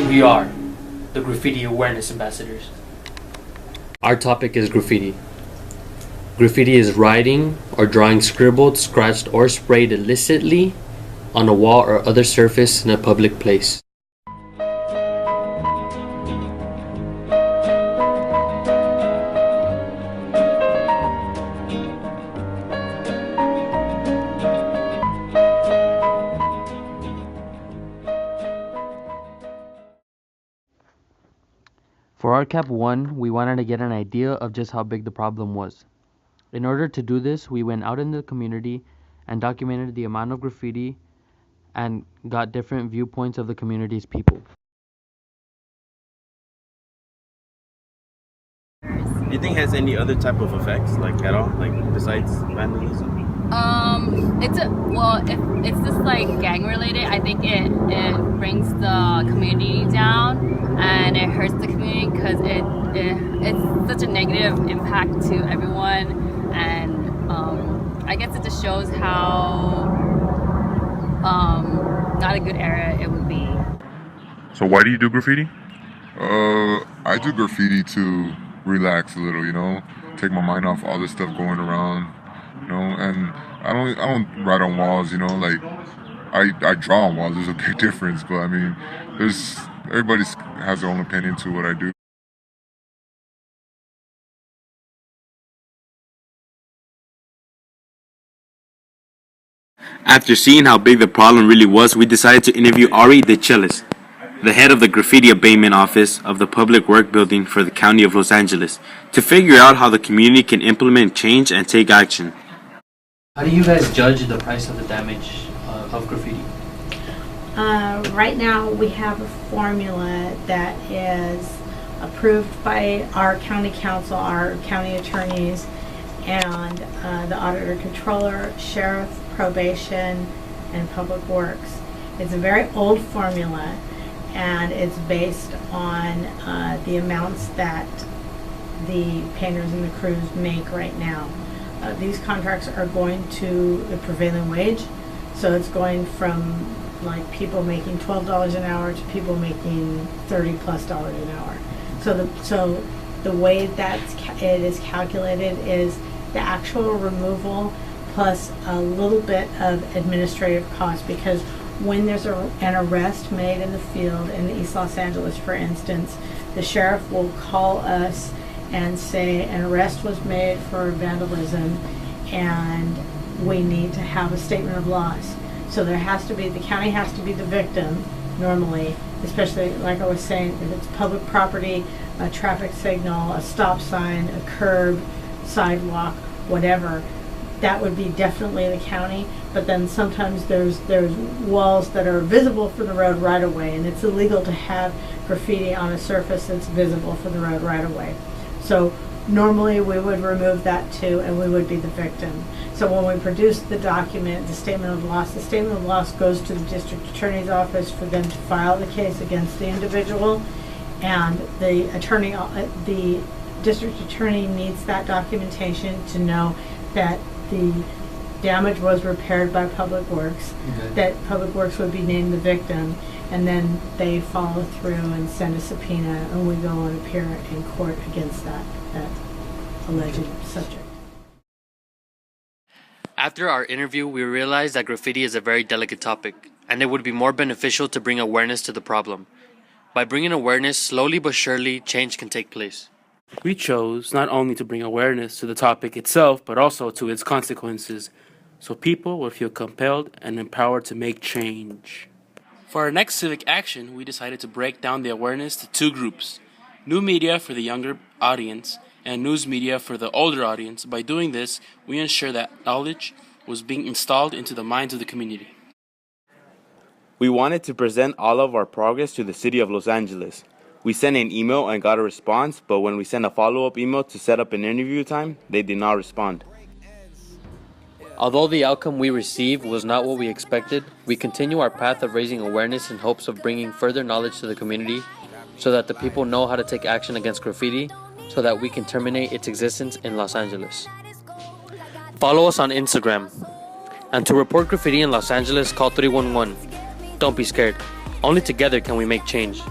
we are the Graffiti Awareness Ambassadors. Our topic is graffiti. Graffiti is writing or drawing scribbled, scratched, or sprayed illicitly on a wall or other surface in a public place. For RCAP 1, we wanted to get an idea of just how big the problem was. In order to do this, we went out in the community and documented the amount of graffiti and got different viewpoints of the community's people. Do you think it has any other type of effects, like at all, like besides vandalism? If it's just like gang related, I think it brings the community down and it hurts the community because it's such a negative impact to everyone, and I guess it just shows how not a good era it would be. So why do you do graffiti? I do graffiti to relax a little, take my mind off all this stuff going around, and I don't write on walls, like I draw on walls. There's a big difference, but I mean, everybody has their own opinion to what I do. After seeing how big the problem really was, we decided to interview Ari the Cellist, the head of the Graffiti Abatement Office of the Public Work Building for the County of Los Angeles, to figure out how the community can implement change and take action. How do you guys judge the price of the damage of graffiti? Right now we have a formula that is approved by our county council, our county attorneys, and the auditor controller, sheriff, probation, and public works. It's a very old formula, and it's based on the amounts that the painters and the crews make right now. These contracts are going to the prevailing wage, so it's going from like people making $12 an hour to people making $30+ an hour. So the way that it is calculated is the actual removal plus a little bit of administrative cost, because when there's an arrest made in the field in East Los Angeles, for instance, the sheriff will call us and say an arrest was made for vandalism and we need to have a statement of loss. So the county has to be the victim normally, especially like I was saying, if it's public property, a traffic signal, a stop sign, a curb, sidewalk, whatever. That would be definitely the county, but then sometimes there's walls that are visible for the road right away, and it's illegal to have graffiti on a surface that's visible for the road right away. So normally we would remove that too, and we would be the victim. So when we produce the document, the statement of loss goes to the district attorney's office for them to file the case against the individual, and the district attorney needs that documentation to know that the damage was repaired by Public Works, that Public Works would be named the victim, and then they follow through and send a subpoena, and we go and appear in court against that alleged subject. After our interview, we realized that graffiti is a very delicate topic, and it would be more beneficial to bring awareness to the problem. By bringing awareness, slowly but surely, change can take place. We chose not only to bring awareness to the topic itself, but also to its consequences, so people will feel compelled and empowered to make change. For our next civic action, we decided to break down the awareness to two groups: new media for the younger audience and news media for the older audience. By doing this, we ensured that knowledge was being installed into the minds of the community. We wanted to present all of our progress to the city of Los Angeles. We sent an email and got a response, but when we sent a follow-up email to set up an interview time, they did not respond. Although the outcome we received was not what we expected, we continue our path of raising awareness in hopes of bringing further knowledge to the community so that the people know how to take action against graffiti so that we can terminate its existence in Los Angeles. Follow us on Instagram. And to report graffiti in Los Angeles, call 311. Don't be scared. Only together can we make change.